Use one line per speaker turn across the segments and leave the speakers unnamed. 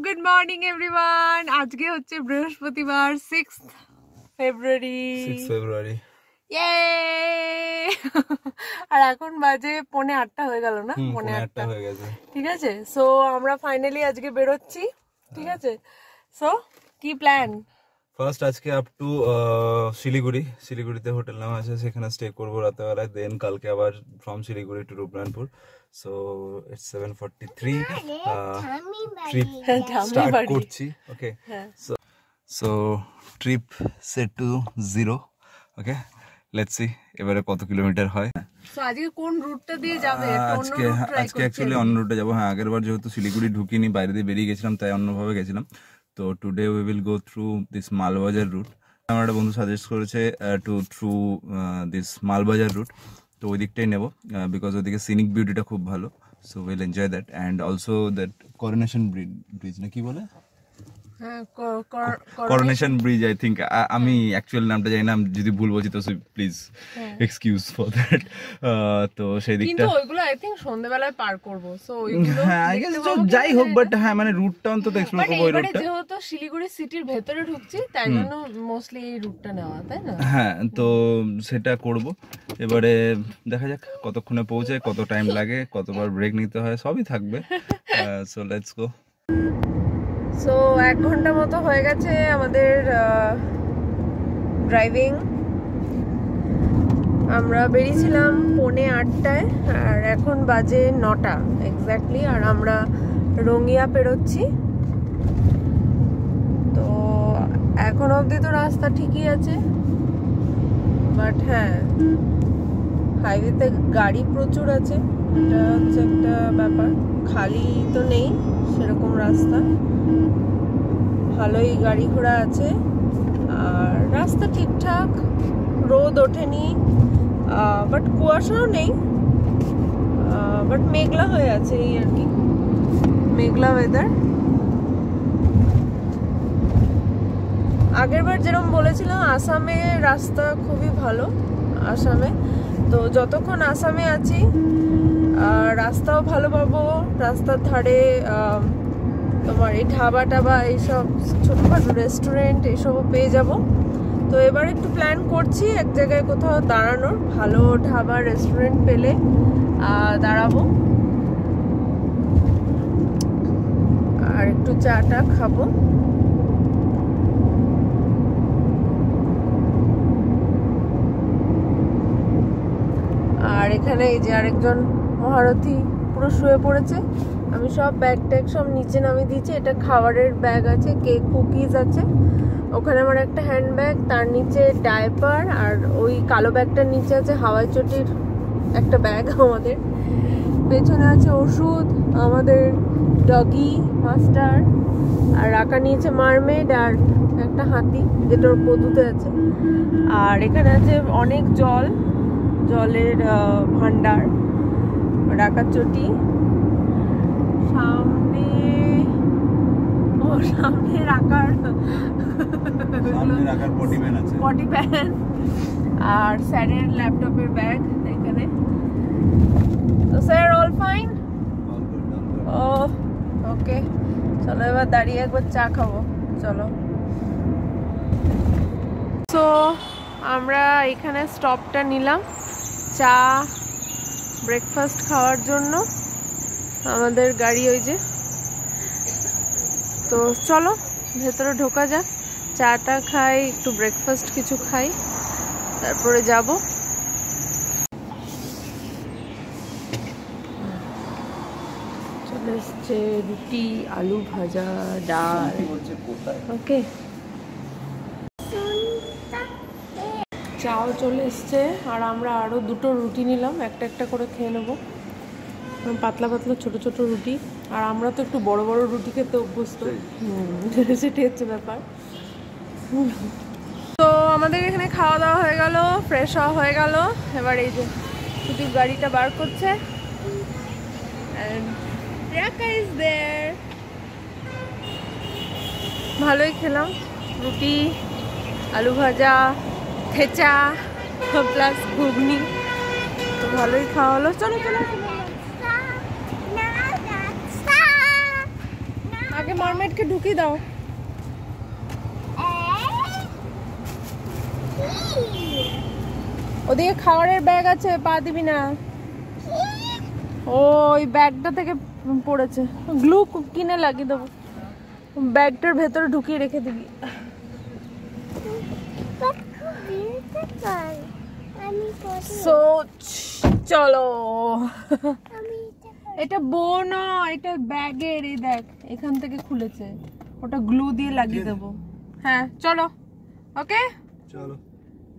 Good morning everyone. আজকে হচ্ছে বৃহস্পতিবার 6 ফেব্রুয়ারি। ইয়ে আর এখন বাজে 7:45 হয়ে গেল না? 7:45
হয়ে গেছে।
ঠিক আছে, সো আমরা ফাইনালি আজকে বেরোচ্ছি। ঠিক আছে, সো কি প্ল্যান?
ফার্স্ট আজকে আপ টু শিলিগুড়িতে হোটেল নেওয়া আছে, সেখানে স্টে করবো রাতেবেলায়। দেন কালকে আবার from Siliguri to Rupnarayanpur. So it's 7:43 trip start করছি। Okay, so trip set to 0। Okay, let's see এবারে কত কিলোমিটার হয়।
সো আজকে কোন রুটটা দিয়ে যাবে?
আজকে অ্যাকচুয়ালি অন্য রুটে যাবো। হ্যাঁ, আগের বার যেহেতু শিলিগুড়ি ঢুকিনি, বাইরে দিয়ে বেরিয়ে গেছিলাম, তাই অন্যভাবে গেছিলাম। তো today we will go through this Malbazar route. আমার একটা বন্ধু সাজেস্ট করেছে থ্রু দিস মালবাজার রুট, তো ওই দিকটাই নেবো বিকজ ওইদিকে সিনিক বিউটিটা খুব ভালো। So will enjoy that and also that coronation bridge না কি বলে, করোনেশন ব্রিজ আই থিঙ্ক। আমি অ্যাকচুয়াল নামটা জানি না, যদি ভুল বলছি তো প্লিজ এক্সকিউজ ফর দ্যাট। তো সেই দিকটা
কিন্তু ওইগুলো আই থিংক সন্ধ্যাবেলায় পার করব। সো ওইগুলো
হ্যাঁ আই গেস যাই হোক, বাট হ্যাঁ মানে রুটটা অন্তত এক্সপ্লোর করব। ওই রুটটা
যেহেতু শিলিগুড়ি সিটির ভেতরে ঢুকছি, তাই জন্য মোস্টলি এই রুটটা নেওয়া, তাই না?
হ্যাঁ, তো সেটা করব। এবারে দেখা যাক কতক্ষণে পৌঁছায়, কত টাইম লাগে, কতবার ব্রেক নিতে হয়, সবই থাকবে। So let's go.
সো 1 ঘন্টা মতো হয়ে গেছে আমাদের ড্রাইভিং। আমরা বেরিয়েছিলাম 7:45 আর এখন বাজে 9টা এক্স্যাক্টলি, আর আমরা রঙ্গিয়া পেরোচ্ছি। তো এখন অবধি তো রাস্তা ঠিকই আছে, বাট হ্যাঁ হাইওয়েতে গাড়ি প্রচুর আছে, এটা হচ্ছে একটা ব্যাপার। খালি তো নেই সেরকম রাস্তা, ভালোই গাড়ি ঘোড়া আছে আর রাস্তা ঠিকঠাক, রোদ ওঠেনি, বাট কুয়াশাও নেই, বাট মেঘলা হয়ে আছে, এই আর কি, মেঘলা ওয়েদার। আগেরবার যেরকম বলেছিলাম, আসামে রাস্তা খুবই ভালো। আসামে তো যতক্ষণ আসামে আছি রাস্তাও ভালো পাবো, রাস্তার ধারে তোমার এই ধাবা টাবা, এইসব ছোটখাটো রেস্টুরেন্ট এইসবও পেয়ে যাব। তো এবার একটু প্ল্যান করছি এক জায়গায় কোথাও দাঁড়ানোর, ভালো ধাবা রেস্টুরেন্ট পেলে দাঁড়াবো আর একটু চাটা খাবো। আর এখানে এই যে আরেকজন মহারথী পুরো শুয়ে পড়েছে। আমি সব ব্যাগ ট্যাগ সব নিচে নামিয়ে দিয়েছি। এটা খাবারের ব্যাগ আছে, কেক কুকিজ আছে, ওখানে আমার একটা হ্যান্ড ব্যাগ, তার নিচে ডায়পার, আর ওই কালো ব্যাগটার নিচে আছে হাওয়াই চটির একটা ব্যাগ আমাদের। পেছনে আছে ওষুধ, আমাদের ডগি মাস্টার, আর রাখা নিয়েছে মারমেড আর একটা হাতি যেটা ওর পদুতে আছে। আর এখানে আছে অনেক জলের ভান্ডার, রাখার চটি, সামনে রাখার পটি প্যান, আর স্যারের ল্যাপটপের ব্যাগ এখানে। তো স্যার অল ফাইন? ওকে, চলো এবার দাঁড়িয়ে একবার চা খাবো, চলো। তো আমরা এখানে স্টপটা নিলাম চা ব্রেকফাস্ট খাওয়ার জন্য। আমাদের গাড়ি ওই যে, তো চলো ভেতরে ঢোকা যাক, চাটা খাই, একটু ব্রেকফাস্ট কিছু খাই, তারপরে যাব। চলে এসছে রুটি, আলু ভাজা, ডাল। ওকে, চাও চলে এসছে, আর আমরা আরও 2টো রুটি নিলাম, একটা করে খেয়ে নেবো। পাতলা পাতলা ছোট ছোট রুটি, আর আমরা তো একটু বড় বড় রুটি খেতে অভ্যস্ত, সেটাই হচ্ছে ব্যাপার। তো আমাদের এখানে খাওয়া দাওয়া হয়ে গেল, ফ্রেশ হওয়া হয়ে গেল। এবার এই যে ছুটির গাড়িটা বার করছে, ভালোই খেলাম, রুটি, আলু ভাজা, থেচা প্লাস ঘুগনি, তো ভালোই খাওয়া হলো। চলো চলো আগে মারমেডকে ঢুকিয়ে দাও। ওদিকে খাবারের ব্যাগ আছে, পা দিবি না। ওই ব্যাগটা থেকে পড়েছে, গ্লু কিনে লাগিয়ে দেবো, ব্যাগটার ভেতরে ঢুকিয়ে রেখে দিবি। চলো, এটা বউ না, এটা ব্যাগের, এই দেখ এখান থেকে খুলেছে, ওটা গ্লু দিয়ে লাগিয়ে দেবো। হ্যাঁ চলো, ওকে
চলো,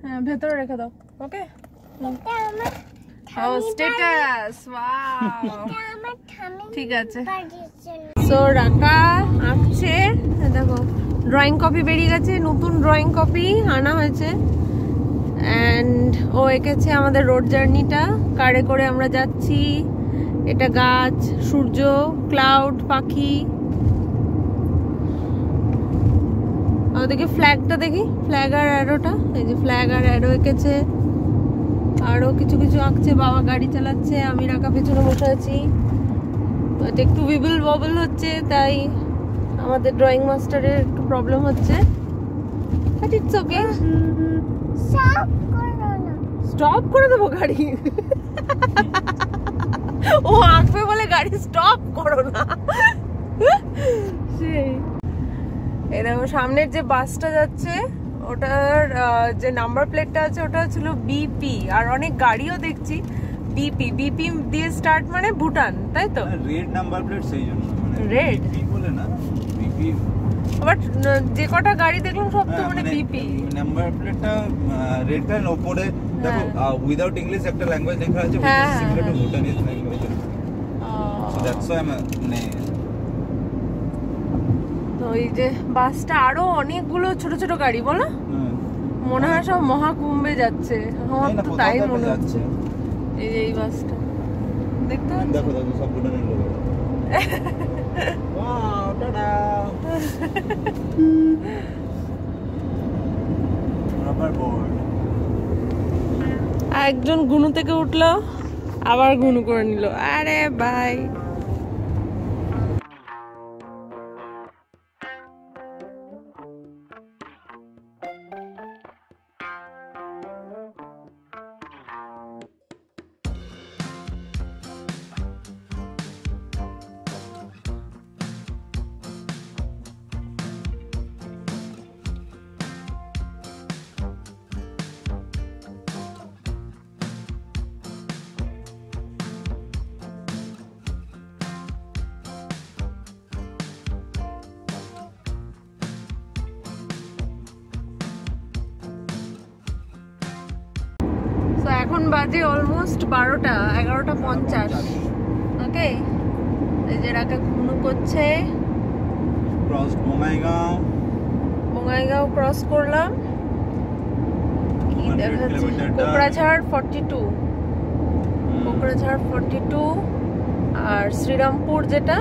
হ্যাঁ ভেতরে রেখে দাও। ওকে, স্ট্যাটাস, ওয়াও ঠিক আছে। সো রাকা আঁকছে, দেখো ড্রয়িং কপি বেরিয়ে গেছে, নতুন ড্রয়িং কপি আনা হয়েছে। অ্যান্ড ও এঁকেছে আমাদের রোড জার্নিটা, কারে করে আমরা যাচ্ছি, এটা গাছ, সূর্য, ক্লাউড, পাখি। ওদিকে ফ্ল্যাগটা দেখি, ফ্ল্যাগ আর অ্যারোটা, এই যে ফ্ল্যাগ আর অ্যারো এঁকেছে। আরো কিছু কিছু আঁকছে, বাবা গাড়ি চালাচ্ছে, আমি রাকা পেছনে বসে আছি। এটা একটু উইবল ববল হচ্ছে, তাই আমাদের ড্রয়িং মাস্টারের একটু প্রবলেম হচ্ছে, বাট ইটস ওকে। স্টপ করে দেবো গাড়ি, ও আঁকবে বলে গাড়ি স্টপ করো না। সেই এরকম সামনের যে বাসটা যাচ্ছে, ওটার যে নাম্বার প্লেটটা আছে ওটা ছিল বিপি, আর অনেক গাড়িও দেখছি বিপি। বিপি দিয়ে স্টার্ট মানে ভুটান, তাই তো?
রেড নাম্বার প্লেট, সেই জন্য
রেড
বিপি বলে না, বিপি।
বাট যে কটা গাড়ি দেখলাম সব তো মানে বিপি
নাম্বার প্লেটটা রেডটার উপরে দেখো, উইদাউট ইংলিশ একটা ল্যাঙ্গুয়েজ লেখা আছে,
হ্যাঁ,
similar to Bhutanese language. So that's why মানে
তো এই যে বাসটা, আরো অনেকগুলো ছোট ছোট গাড়ি, বলো মনে হয় সব মহাকুম্ভে যাচ্ছে, আমার তো তাই মনে হচ্ছে। এই যে এই বাসটা দেখতে পাচ্ছ,
দেখো দেখো সব ভুটানের লোক। Wow, tata. Rubber board.
একজন গুনু থেকে উঠলো, আবার গুনু করে নিল, আরে ভাই। তো এখন বাজে অলমোস্ট 12টা, 11:50। ওকে, এই যে রাকা ঘুনু করছে।
ক্রস বঙ্গাইগাঁও,
বঙ্গাইগাঁও ক্রস করলাম। কি দেখাচ্ছে, কোকড়াঝাড় 42, কোকড়াঝাড় 42, আর শ্রীরামপুর যেটা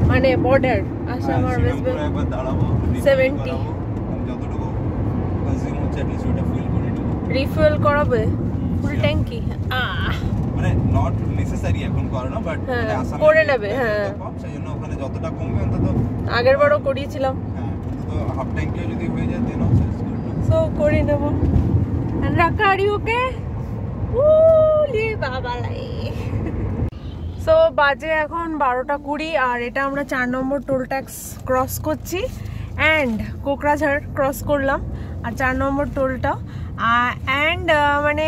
মানে বর্ডার আসাম আর ওয়েস্ট বেঙ্গল।
একবার দাঁড়াবো,
70
যতটুকু কনজিউম হচ্ছে এটলিস্ট ওটা ফিল করে নেব।
রিফুয়েল করাবে ফুল ট্যাঙ্কি?
মানে নট নেসেসারি এখন করো না, বাট আসামে
করে নেবে। হ্যাঁ,
সেজন্য ওখানে যতটা কমবে অন্তত।
আগের বারও করিয়েছিলাম।
হ্যাঁ, অন্তত হাফ ট্যাঙ্কিও যদি হয়ে যায় দেন
সো করে নেব। রাকা আর ইউ ওকে? উলি বাবা লাই। সো বাজে এখন 12:20, আর এটা আমরা 4 নম্বর টোল ট্যাক্স ক্রস করছি, অ্যান্ড কোকড়াঝাড় ক্রস করলাম, আর 4 নম্বর টোলটা। অ্যান্ড মানে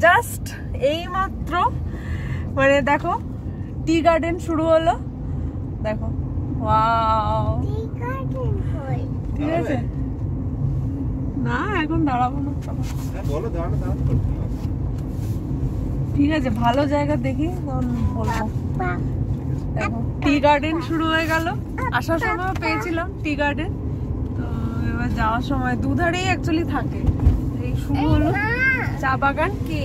জাস্ট এই মাত্র মানে দেখো টি গার্ডেন শুরু হলো, দেখো ওয়াও, ঠিক আছে না এখন দাঁড়াবো না,
বলো দাঁড়ানো।
ঠিক আছে ভালো জায়গা দেখি তখন বলবো। দেখো টি গার্ডেন শুরু হয়ে গেল, আসার সময় পেয়েছিলাম টি গার্ডেন, তো এবার যাওয়ার সময় দুধারেই অ্যাকচুয়ালি থাকে। এই শুরু হলো চা বাগান। কি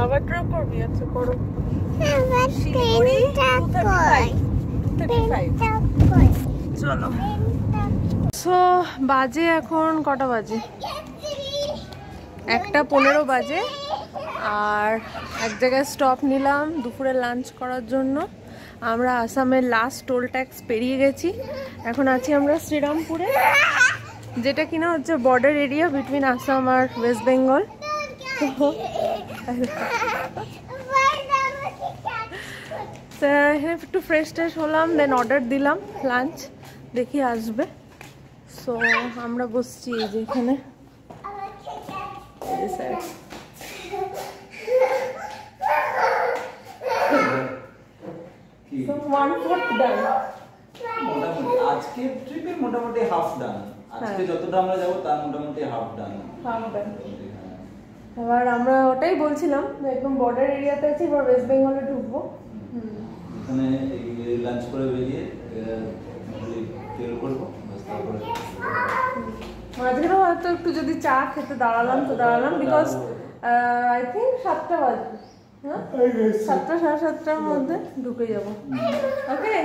আবার ড্রপ করবি? আচ্ছা করো। চলো। সো বাজে এখন কটা বাজে? 1:15 বাজে, আর এক জায়গায় স্টপ নিলাম দুপুরে লাঞ্চ করার জন্য। আমরা আসামের লাস্ট টোল ট্যাক্স পেরিয়ে গেছি, এখন আছি আমরা শ্রীরামপুরে, যেটা কিনা হচ্ছে বর্ডার এরিয়া বিটুইন আসাম আর ওয়েস্ট বেঙ্গল। তো একটু ফ্রেশ ট্রেশ হলাম, দেন অর্ডার দিলাম লাঞ্চ, দেখি আসবে। সো আমরা বসছি এই যে এখানে।
আজকে ট্রিপের মোটামুটি হাফ ডান, আজকে যতটা আমরা যাব তার মোটামুটি হাফ ডান।
এবার আমরা ওটাই বলছিলাম একদম বর্ডার এরিয়াতে আছি, এবার ওয়েস্ট বেঙ্গলে ঢুকবো।
এখানে লাঞ্চ করে বেরিয়ে তেল করবো,
মাঝখানে হয়তো একটু যদি চা খেতে দাঁড়ালাম তো দাঁড়ালাম, বিকজ আই থিঙ্ক 7টা বাজে, হ্যাঁ 7টা 7:30টার মধ্যে ঢুকে যাবো। ওকে,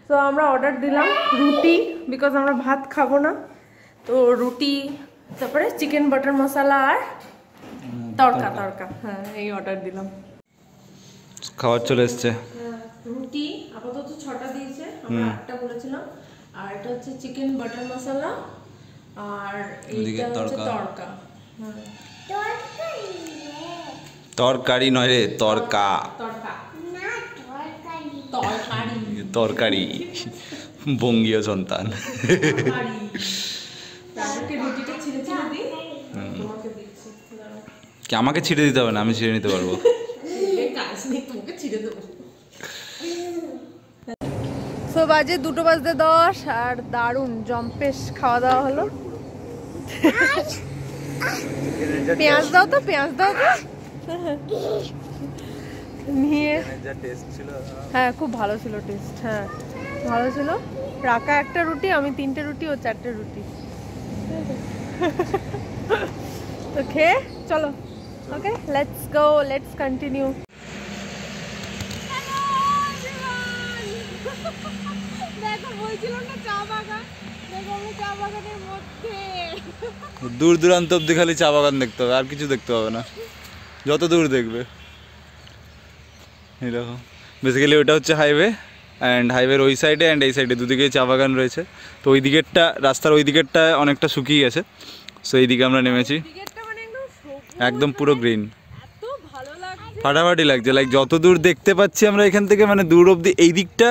তো আমরা অর্ডার দিলাম রুটি, বিকজ আমরা ভাত খাবো না, তো রুটি, তারপরে চিকেন বাটার মশলা আর তড়কা। হ্যাঁ, এই অর্ডার দিলাম।
খাবার চলে এসছে।
রুটি আপাতত 6টা দিয়েছে, আমরা 8টা বলেছিলাম, আর এটা হচ্ছে চিকেন বাটার মশলা, আর এইটা হচ্ছে তড়কা।
তরকারি নয় রে, তরকা। তরকারি বঙ্গীয় সন্তান। আমাকে ছিঁড়ে দিতে হবে না, আমি ছিঁড়ে নিতে পারবো।
তো বাজে 2:10 আর দারুণ জম্পেশ খাওয়া দাওয়া হলো। পেঁয়াজ দাও তো, পেঁয়াজ দাও তো নিয়ে। হ্যাঁ, খুব ভালো ছিল টেস্ট, হ্যাঁ ভালো ছিল। রাকা 1টা রুটি, আমি 3টে রুটি, ও 4টে রুটি। তো খেয়ে চলো, okay let's go, let's continue. দেখো বলছিল না চা বাগান, দেখো আমরা চা বাগানের মধ্যে।
দূর দূরান্ত অব্দি খালি চা বাগান দেখতে হবে, আর কিছু দেখতে হবে না, যত দূর দেখবে। এই দেখো, বেসিক্যালি ওটা হচ্ছে হাইওয়ে, অ্যান্ড হাইওয়ের ওই সাইডে অ্যান্ড এই সাইডে দুদিকেই চা বাগান রয়েছে। তো ওই দিকেরটা, রাস্তার ওই দিকেরটা অনেকটা শুকিয়ে গেছে, সো এই দিকে আমরা নেমেছি। একদম পুরো গ্রিন, ফাটাফাটি লাগছে। লাইক যত দূর দেখতে পাচ্ছি আমরা এখান থেকে, মানে দূর অব্দি, এই দিকটা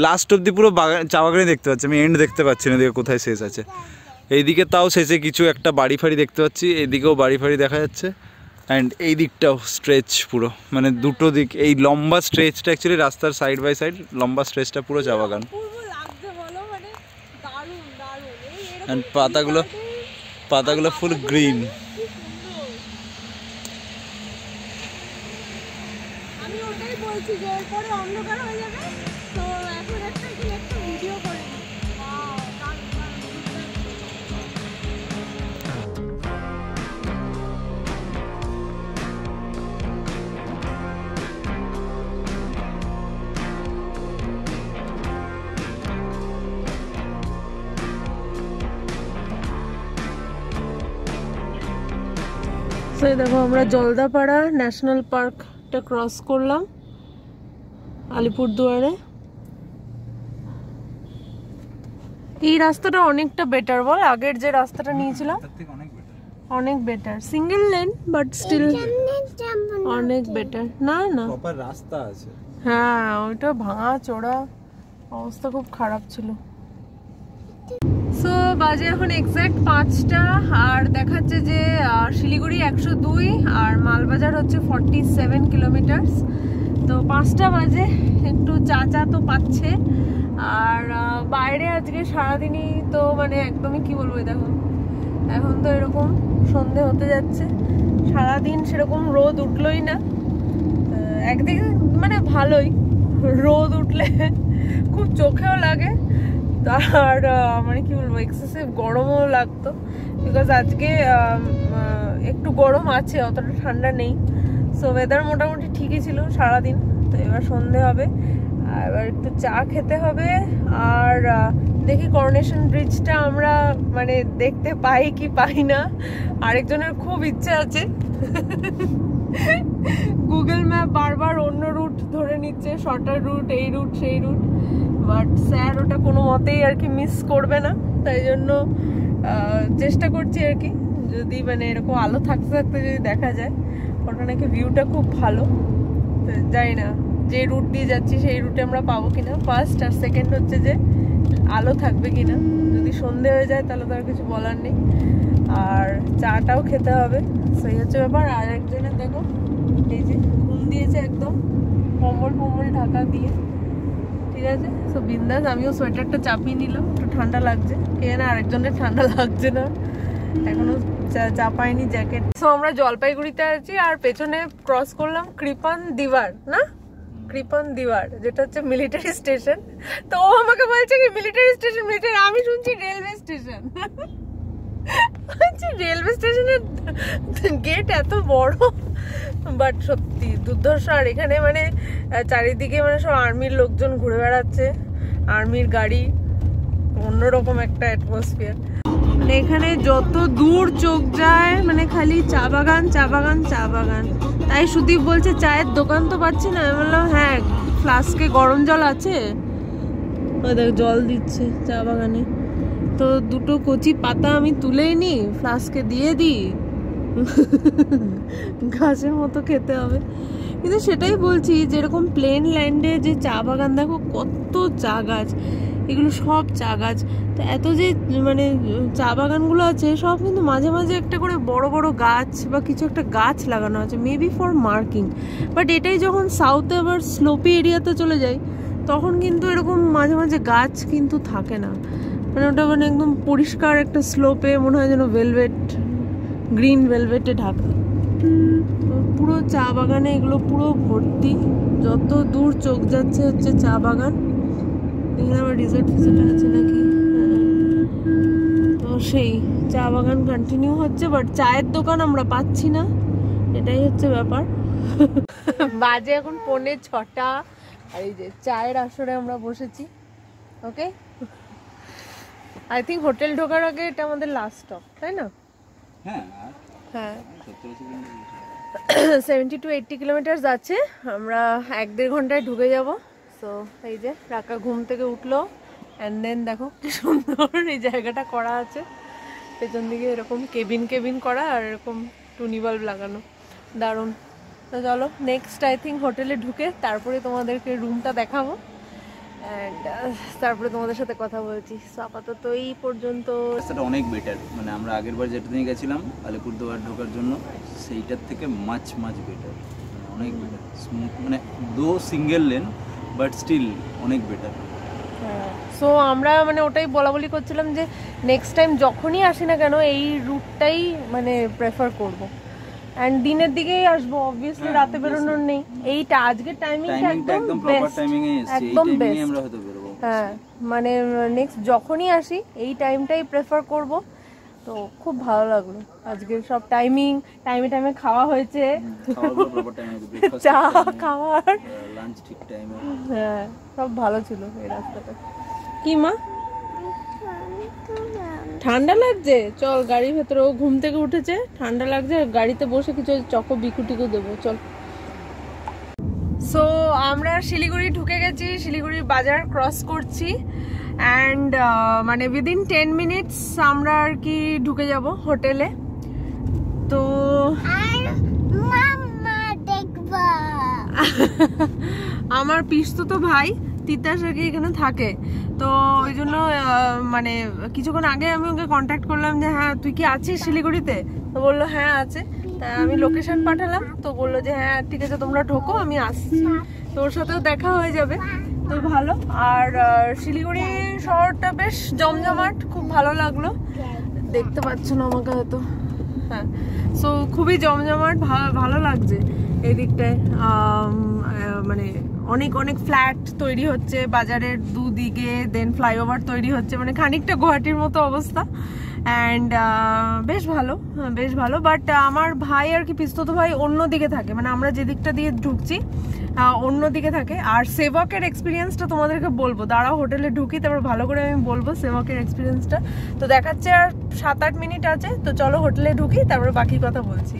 লাস্ট অব্দি পুরো বাগান, চা বাগানই দেখতে পাচ্ছি। আমি এন্ড দেখতে পাচ্ছি না, এদিকে কোথায় শেষ আছে। এইদিকে তাও শেষে কিছু একটা বাড়ি ফাড়ি দেখতে পাচ্ছি, এইদিকেও বাড়ি ফাড়ি দেখা যাচ্ছে, অ্যান্ড এই দিকটাও স্ট্রেচ পুরো, মানে দুটো দিক, এই লম্বা স্ট্রেচটা অ্যাকচুয়ালি রাস্তার সাইড বাই সাইড লম্বা স্ট্রেচটা পুরো চা বাগান। অ্যান্ড পাতাগুলো ফুল গ্রিন।
আমি ওটাই বলছি যে এরপরে অন্ধকার হয়ে যাবে, তো এখন একটা ভিডিও করে নিই। তো দেখো আমরা জলদাপাড়া ন্যাশনাল পার্কটা ক্রস করলাম আলিপুরদুয়ারে। এই রাস্তাটা অনেকটা বেটার বল, আগের যে রাস্তাটা নিয়েছিলাম অনেক better, single lane but still অনেক বেটার। না না
প্রপার রাস্তা আছে,
হ্যাঁ ওইটা ভাঙা চোরা অবস্থা, খুব খারাপ ছিল। সো বাজে এখন এক্স্যাক্ট 5টা, আর দেখাচ্ছে যে শিলিগুড়ি 102 আর মালবাজার হচ্ছে 47 কিলোমিটার। তো 5টা বাজে, একটু চা তো পাচ্ছে। আর বাইরে আজকে সারাদিনই তো মানে একদমই কি বলবো, দেখো এখন তো এরকম সন্ধে হতে যাচ্ছে, সারাদিন সেরকম রোদ উঠলোই না। একদিকে মানে ভালোই, রোদ উঠলে খুব চোখেও লাগে, আর মানে কি বলবো এক্সেসিভ গরমও লাগতো, বিকজ আজকে একটু গরম আছে, অতটা ঠান্ডা নেই। সো ওয়েদার মোটামুটি ঠিকই ছিল সারাদিন। তো এবার সন্ধে হবে, এবার একটু চা খেতে হবে, আর দেখি করোনেশন ব্রিজটা আমরা মানে দেখতে পাই কি পাই না। আরেকজনের খুব ইচ্ছা আছে, গুগল ম্যাপ বারবার অন্য রুট ধরে নিচ্ছে, শর্টার রুট, এই রুট সেই রুট, বাট স্যার ওটা কোনো মতেই আর কি মিস করবে না। তাই জন্য চেষ্টা করছি আর কি, যদি মানে এরকম আলো থাকতে থাকতে যদি দেখা যায়। ওটা নাকি ভিউটা খুব ভালো, জানি না যে রুট দিয়ে যাচ্ছি সেই রুটে আমরা পাবো কিনা, ফার্স্ট। আর সেকেন্ড হচ্ছে যে আলো থাকবে কিনা, যদি সন্ধে হয়ে যায় তাহলে তো আর কিছু বলার নেই। আর চাটাও খেতে হবে, সেই হচ্ছে ব্যাপার। আর একজনের দেখো এই যে ঘুম দিয়েছে একদম কম্বল ফম্বল ঢাকা দিয়ে, ঠিক আছে। সো বিন্দাস, আমিও সোয়েটারটা চাপিয়ে নিলাম, একটু ঠান্ডা লাগছে, কে না আরেকজনের ঠান্ডা লাগছে না, এখনো চাপাইনি জ্যাকেট। সো আমরা জলপাইগুড়িতে আছি, আর পেছনে ক্রস করলাম কৃপান দিওয়ার, না কৃপান দিওয়ার, যেটা হচ্ছে মিলিটারি স্টেশন। তো ও আমাকে বলছে কি মিলিটারি স্টেশন, মিলিটারি, আমি শুনছি রেলওয়ে স্টেশন। রেলওয়ে স্টেশনের গেট এত বড়, বাট সত্যি দুর্ধর্ষ। আর এখানে মানে চারিদিকে মানে সব আর্মির লোকজন ঘুরে বেড়াচ্ছে, আর্মির গাড়ি, অন্যরকম একটা অ্যাটমসফিয়ার। মানে এখানে যত দূর চোখ যায় মানে খালি চা বাগান, চা বাগান, চা বাগান। তাই সুদীপ বলছে চায়ের দোকান তো পাচ্ছি না। আমি বললাম হ্যাঁ, ফ্লাস্কে গরম জল আছে, ওই দেখ জল দিচ্ছে চা বাগানে। তো দুটো কচি পাতা আমি তুলেই নি, ফ্লাস্কে দিয়ে দিই, ঘাসের মতো খেতে হবে। কিন্তু সেটাই বলছি, যেরকম প্লেন ল্যান্ডে যে চা বাগান, দেখো কত চা গাছ, এগুলো সব চা গাছ। তো এত যে মানে চা বাগানগুলো আছে সব কিন্তু মাঝে মাঝে একটা করে বড় বড় গাছ বা কিছু একটা গাছ লাগানো আছে, মেবি ফর মার্কিং। বাট এটাই যখন সাউথে আবার স্লোপি এরিয়াতে চলে যায়, তখন কিন্তু এরকম মাঝে মাঝে গাছ কিন্তু থাকে না। মানে ওটা মানে একদম পরিষ্কার একটা স্লোপে, মনে হয় যেন ভেলভেট, গ্রিন ভেলভেটে ঢাকা। পুরো চা বাগানে এগুলো পুরো ভর্তি, যত দূর চোখ যাচ্ছে হচ্ছে চা বাগান। এখানে আবার রিসোর্ট ফিসোর্ট আছে নাকি, তো সেই চা বাগান কন্টিনিউ হচ্ছে, বাট চায়ের দোকান আমরা পাচ্ছি না, এটাই হচ্ছে ব্যাপার। বাজে এখন 6:45, আর এই যে চায়ের আসরে আমরা বসেছি। ওকে, আই থিঙ্ক হোটেল ঢোকার আগে এটা আমাদের লাস্ট স্টপ, তাই না? হ্যাঁ, 70 to 80 কিলোমিটার আছে, আমরা 1-1.5 ঘন্টায় ঢুকে যাব। সো এই যে রাকা ঘুম থেকে উঠলো, অ্যান্ড দেন দেখো কি সুন্দর এই জায়গাটা করা আছে, পেছন দিকে এরকম কেবিন কেবিন করা, আর এরকম টুনি বাল্ব লাগানো, দারুণ। তো চলো নেক্সট আই থিঙ্ক হোটেলে ঢুকে তারপরে তোমাদেরকে রুমটা দেখাবো, অ্যান্ড তারপরে তোমাদের সাথে কথা বলছি। সো আপাতত এই পর্যন্ত।
সেটা অনেক বেটার, মানে আমরা আগের বার যেটা নিয়ে গেছিলাম আলিপুরদুয়ার ঢোকার জন্য, সেইটার থেকে মাচ বেটার, অনেক বেটার, স্মুথ, মানে দো সিঙ্গেল লেন বাট স্টিল অনেক বেটার।
সো আমরা মানে ওটাই বলাবলি করছিলাম যে নেক্সট টাইম যখনই আসি না কেন এই রুটটাই মানে প্রেফার করব। এন্ড দিনের দিকেই আসবো, অবভিয়াসলি রাতে বেরোনোর নেই। এইটা আজকের টাইমিংটা একদম প্রপার টাইমিংয়ে এসেছি, এই টাইমিংয়ে আমরা হয়তো বেরোবো। হ্যাঁ, মানে নেক্সট যখনই আসি এই টাইমটাই প্রেফার করব। তো খুব ভালো লাগলো আজকের সব টাইমিং, টাইমে খাওয়া হয়েছে, চা খাওয়ার, লাঞ্চ ঠিক টাইমে, হ্যাঁ সব ভালো ছিল এই রাস্তাটা। কি মা ঠান্ডা লাগছে? চল গাড়ির ভেতরে, ও ঘুম থেকে উঠেছে, ঠান্ডা লাগছে, গাড়িতে বসে কিছু চকো বিকুটিকো দেবো, চল। সো আমরা শিলিগুড়ি ঢুকে গেছি, শিলিগুড়ির বাজার ক্রস করছি, অ্যান্ড মানে উইদিন 10 মিনিটস আমরা আর কি ঢুকে যাব হোটেলে। তো আমার পিসতুতো ভাই তিতাস আর কি এখানে থাকে, তো ওই জন্য মানে কিছুক্ষণ আগে আমি ওকে কন্ট্যাক্ট করলাম যে হ্যাঁ তুই কি আছিস শিলিগুড়িতে? তো বললো হ্যাঁ আছে। তা আমি লোকেশন পাঠালাম, তো বললো যে হ্যাঁ ঠিক আছে তোমরা ঢোকো, আমি আসছি, তোর সাথেও দেখা হয়ে যাবে, তো ভালো। আর শিলিগুড়ি শহরটা বেশ জমজমাট, খুব ভালো লাগলো, দেখতে পাচ্ছ না আমাকে হয়তো, হ্যাঁ। সো খুবই জমজমাট, ভালো লাগছে এই দিকটায়, মানে অনেক অনেক ফ্ল্যাট তৈরি হচ্ছে বাজারের দুদিকে, দেন ফ্লাইওভার তৈরি হচ্ছে, মানে খানিকটা গুয়াহাটির মতো অবস্থা। অ্যান্ড বেশ ভালো বাট আমার ভাই আর কি পিস্তত ভাই অন্য দিকে থাকে, মানে আমরা যে দিকটা দিয়ে ঢুকছি অন্য দিকে থাকে। আর সেবকের এক্সপিরিয়েন্সটা তোমাদেরকে বলবো, দাঁড়াও হোটেলে ঢুকি তারপর ভালো করে আমি বলবো সেবকের এক্সপিরিয়েন্সটা। তো দেখাচ্ছে আর 7-8 মিনিট আছে, তো চলো হোটেলে ঢুকি তারপর বাকি কথা বলছি।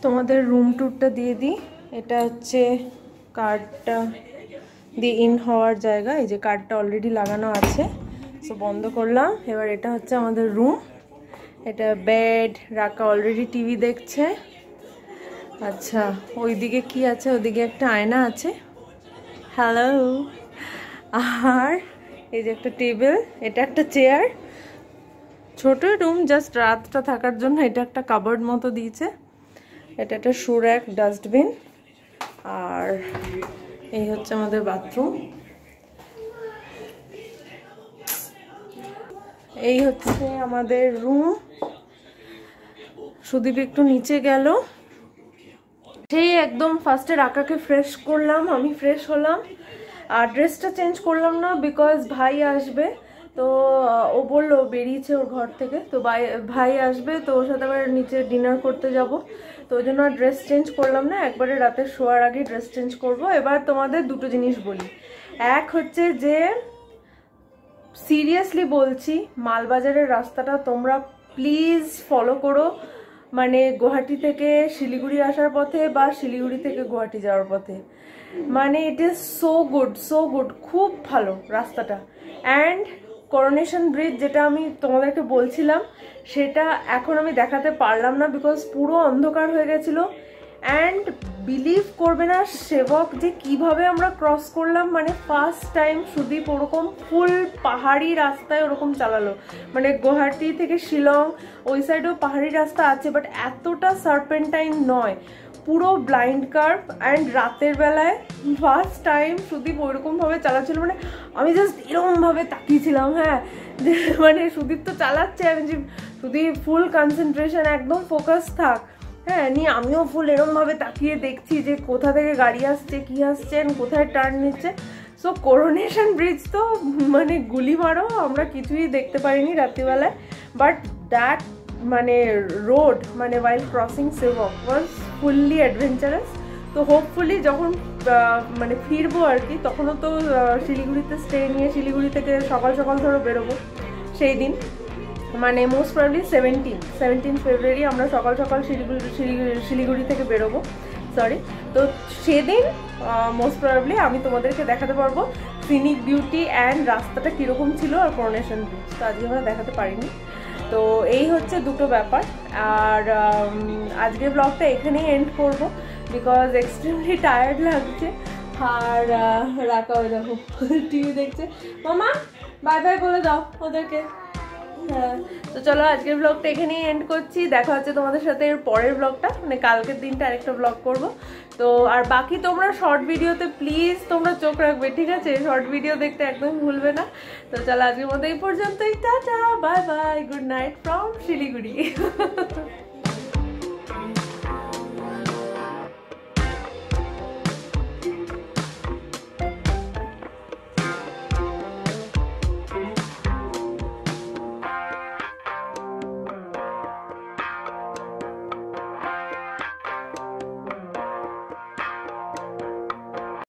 তোমাদের রুম ট্যুরটা দিয়ে দিই। এটা হচ্ছে কার্ডটা দিয়ে ইন হওয়ার জায়গা, এই যে কার্ডটা অলরেডি লাগানো আছে, সো বন্ধ করলাম। এবার এটা হচ্ছে আমাদের রুম, এটা বেড রাখা, অলরেডি টিভি দেখছে। আচ্ছা ওইদিকে কি আছে, ওইদিকে একটা আয়না আছে, হ্যালো। আর এই যে একটা টেবিল, এটা একটা চেয়ার, ছোট রুম জাস্ট রাতটা থাকার জন্য। এটা একটা কাবার্ড মতো দিয়েছে, এটা একটা শু র্যাক, ডাস্টবিন। আর এই হচ্ছে আমাদের বাথরুম, এই হচ্ছে আমাদের রুম। সুদীপ একটু নিচে গেল, সেই একদম ফার্স্টে রাকাকে ফ্রেশ করলাম, আমি ফ্রেশ হলাম। আর ড্রেসটা চেঞ্জ করলাম না বিকজ ভাই আসবে, তো ও বললো বেরিয়েছে ওর ঘর থেকে, তো ভাই আসবে, তো ওর সাথে আবার নিচে ডিনার করতে যাব, তো ওই জন্য ড্রেস চেঞ্জ করলাম না, একবারে রাতে শোয়ার আগে ড্রেস চেঞ্জ করব। এবার তোমাদের দুটো জিনিস বলি, এক হচ্ছে যে সিরিয়াসলি বলছি মালবাজারের রাস্তাটা তোমরা প্লিজ ফলো করো, মানে গুয়াহাটি থেকে শিলিগুড়ি আসার পথে বা শিলিগুড়ি থেকে গুয়াহাটি যাওয়ার পথে, মানে ইট ইজ সো গুড, খুব ভালো রাস্তাটা। অ্যান্ড করোনেশন ব্রিজ যেটা আমি তোমাদেরকে বলছিলাম, সেটা এখন আমি দেখাতে পারলাম না বিকজ পুরো অন্ধকার হয়ে গেছিলো। অ্যান্ড বিলিভ করবে না সেবক যে কিভাবে আমরা ক্রস করলাম, মানে ফার্স্ট টাইম সুদীপ ওরকম ফুল পাহাড়ি রাস্তায় ওরকম চালালো, মানে গুয়াহাটি থেকে শিলং ওই সাইডেও পাহাড়ি রাস্তা আছে বাট এতটা সার্পেন্টাইন নয়, পুরো ব্লাইন্ড কার্ভ। অ্যান্ড রাতের বেলায় ফার্স্ট টাইম সুদীপ ওইরকম ভাবে চালাচ্ছিল, মানে আমি জাস্ট এরকম ভাবে তাকিয়েছিলাম, হ্যাঁ মানে সুদীপ তো চালাচ্ছে, আমি যে সুদীপ ফুল কনসেন্ট্রেশন, একদম ফোকাস থাক, হ্যাঁ নিয়ে আমিও ফুল এরকম ভাবে তাকিয়ে দেখছি যে কোথা থেকে গাড়ি আসছে, কি আসছে, কোথায় টার্ন নিচ্ছে। সো করোনেশন ব্রিজ তো মানে গুলি মারো, আমরা কিছুই দেখতে পারিনি রাত্রিবেলায়, বাট দ্যাট মানে রোড, মানে ওয়াইল ক্রসিং সেবক ওয়াজ ফুললি অ্যাডভেঞ্চারাস। তো হোপফুলি যখন মানে ফিরবো আর কি, তখনও তো শিলিগুড়িতে স্টে নিয়ে শিলিগুড়ি থেকে সকাল সকাল ধরো বেরোবো সেই দিন, মানে মোস্ট প্রবলি 17 ফেব্রুয়ারি আমরা সকাল সকাল শিলিগুড়ি থেকে বেরোবো, সরি। তো সেদিন মোস্ট প্রবলি আমি তোমাদেরকে দেখাতে পারবো সিনিক বিউটি অ্যান্ড রাস্তাটা কীরকম ছিল আর করোনেশন ব্রিজ, তো আজকে আমরা দেখাতে পারিনি। তো এই হচ্ছে দুটো ব্যাপার। আর আজকের ব্লগটা এখানেই এন্ড করবো বিকজ এক্সট্রিমলি টায়ার্ড লাগছে। আর রাখা হয়ে দেখো টিভি দেখছে, মামা বাই বাই বলে দাও ওদেরকে। হ্যাঁ তো চলো আজকের ব্লগটা এখানেই এন্ড করছি, দেখা হচ্ছে তোমাদের সাথে এর পরের ব্লগটা, মানে কালকের দিনটা আরেকটা ব্লগ করব। তো আর বাকি তোমরা শর্ট ভিডিওতে প্লিজ তোমরা চোখ রাখবে, ঠিক আছে, শর্ট ভিডিও দেখতে একদম ভুলবে না। তো চলো আজকের মতো এই পর্যন্তই, tata bye bye, good night from Siliguri.